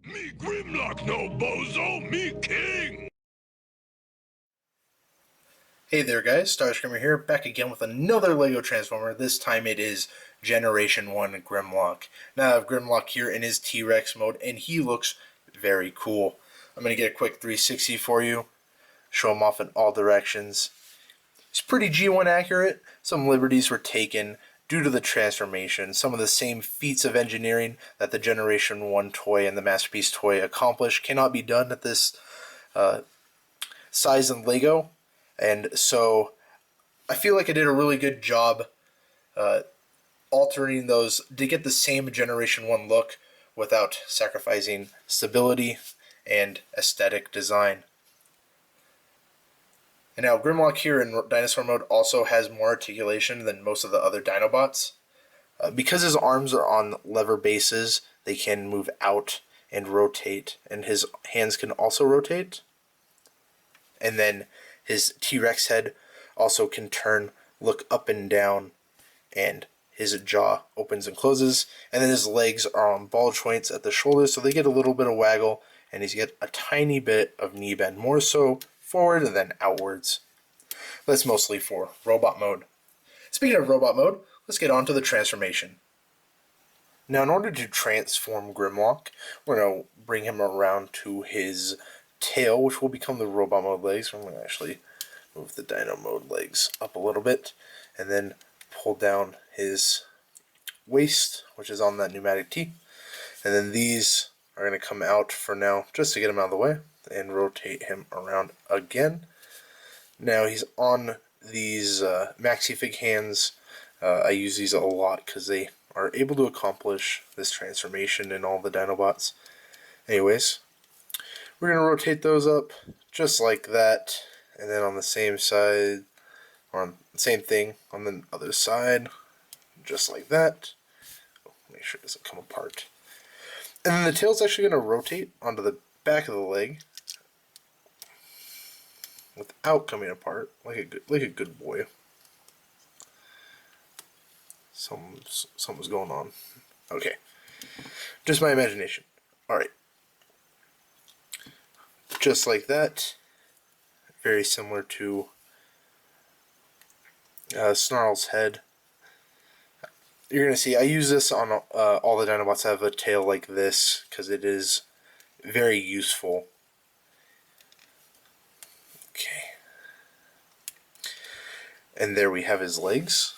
Me Grimlock no bozo, me king! Hey there guys, Star Screamer here, back again with another LEGO Transformer. This time it is Generation 1 Grimlock. Now I have Grimlock here in his T-Rex mode, and he looks very cool. I'm going to get a quick 360 for you, show him off in all directions. He's pretty G1 accurate. Some liberties were taken due to the transformation. Some of the same feats of engineering that the Generation 1 toy and the Masterpiece toy accomplished cannot be done at this size in LEGO. And so I feel like I did a really good job altering those to get the same Generation 1 look without sacrificing stability and aesthetic design. And now Grimlock here in Dinosaur mode also has more articulation than most of the other Dinobots. Because his arms are on lever bases, they can move out and rotate, and his hands can also rotate. And then his T-Rex head also can turn, look up and down, and his jaw opens and closes. And then his legs are on ball joints at the shoulders, so they get a little bit of waggle, and he's got a tiny bit of knee bend, more so forward than outwards. That's mostly for robot mode. Speaking of robot mode, let's get on to the transformation. Now, in order to transform Grimlock, we're going to bring him around to his tail, which will become the robot mode legs. I'm going to actually move the dino mode legs up a little bit, and then pull down his waist, which is on that pneumatic T. And then these are going to come out for now, just to get him out of the way, and rotate him around again. Now he's on these Maxifig hands. I use these a lot because they are able to accomplish this transformation in all the Dinobots. Anyways, we're going to rotate those up just like that, and then on the same side, or on the same thing on the other side, just like that. Oh, make sure it doesn't come apart. And then the tail's actually going to rotate onto the back of the leg without coming apart, like a good boy. Something's going on. Okay, just my imagination. All right. Just like that, very similar to Snarl's head. You're going to see I use this on all the Dinobots that have a tail like this because it is very useful. Okay. And there we have his legs.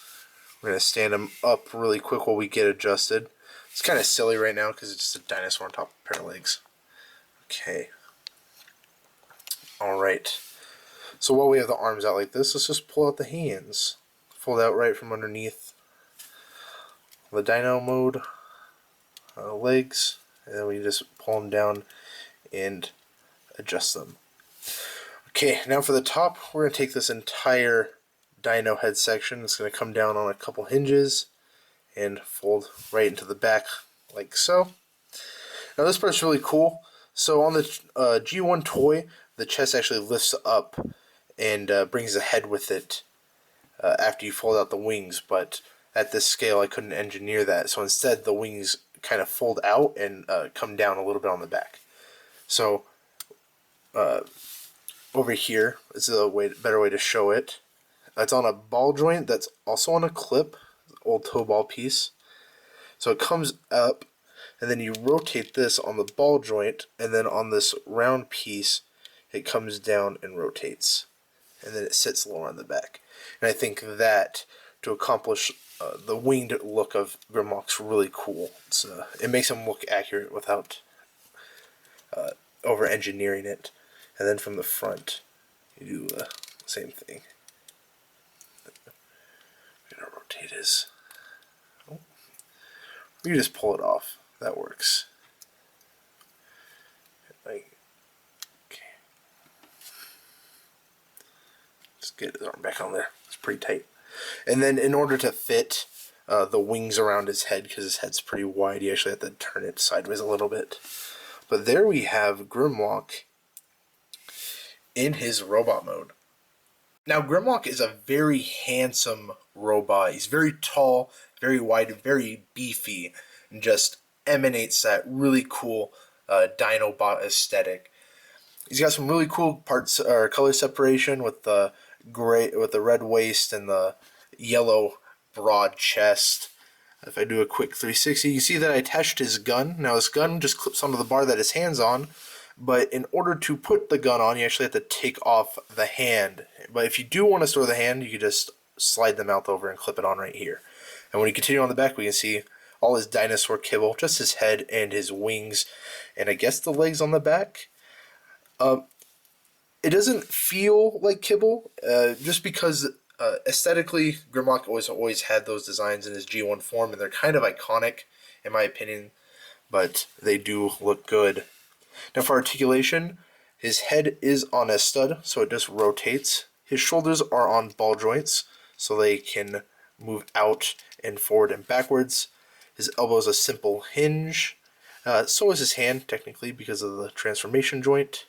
We're going to stand him up really quick while we get adjusted. It's kind of silly right now because it's just a dinosaur on top of a pair of legs. Okay. Alright, so while we have the arms out like this, let's just pull out the hands. Fold out right from underneath the dino mode legs, and then we just pull them down and adjust them. Okay, now for the top, we're going to take this entire dino head section. It's going to come down on a couple hinges and fold right into the back like so. Now this part's really cool. So on the G1 toy, the chest actually lifts up and brings the head with it after you fold out the wings, but at this scale I couldn't engineer that, so instead the wings kind of fold out and come down a little bit on the back. So over here is a better way to show it. It's on a ball joint that's also on a clip, old toe ball piece. So it comes up, and then you rotate this on the ball joint, and then on this round piece it comes down and rotates, and then it sits lower on the back. And I think that, to accomplish the winged look of Grimlock's really cool. It makes him look accurate without over-engineering it. And then from the front, you do the same thing. I'm going to rotate his... Oh. You just pull it off. That works. Just get his arm back on there. It's pretty tight. And then in order to fit the wings around his head, because his head's pretty wide, you actually have to turn it sideways a little bit. But there we have Grimlock in his robot mode. Now Grimlock is a very handsome robot. He's very tall, very wide, very beefy, and just emanates that really cool Dinobot aesthetic. He's got some really cool parts or color separation with the red waist and the yellow broad chest. If I do a quick 360, you see that I attached his gun. Now his gun just clips onto the bar that his hand's on, but in order to put the gun on, you actually have to take off the hand. But if you do want to store the hand, you can just slide the mouth over and clip it on right here. And when you continue on the back, we can see all his dinosaur kibble, just his head and his wings, and I guess the legs on the back. It doesn't feel like kibble, just because aesthetically, Grimlock always had those designs in his G1 form, and they're kind of iconic, in my opinion, but they do look good. Now for articulation, his head is on a stud, so it just rotates. His shoulders are on ball joints, so they can move out and forward and backwards. His elbow is a simple hinge. So is his hand, technically, because of the transformation joint.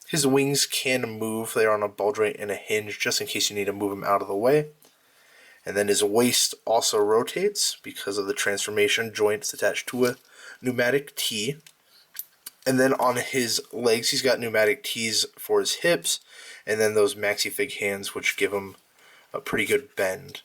His wings can move. They're on a ball joint and a hinge, just in case you need to move them out of the way. And then his waist also rotates because of the transformation joints attached to a pneumatic T. And then on his legs, he's got pneumatic T's for his hips, and then those maxi-fig hands, which give him a pretty good bend.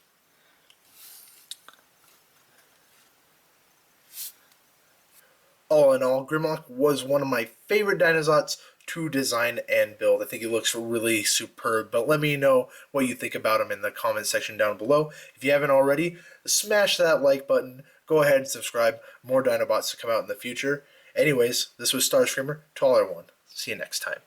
All in all, Grimlock was one of my favorite Dinozots to design and build. I think it looks really superb, but let me know what you think about him in the comment section down below. If you haven't already, smash that like button, go ahead and subscribe. More Dinobots to come out in the future. Anyways, this was Starscreamer to all everyone. See you next time.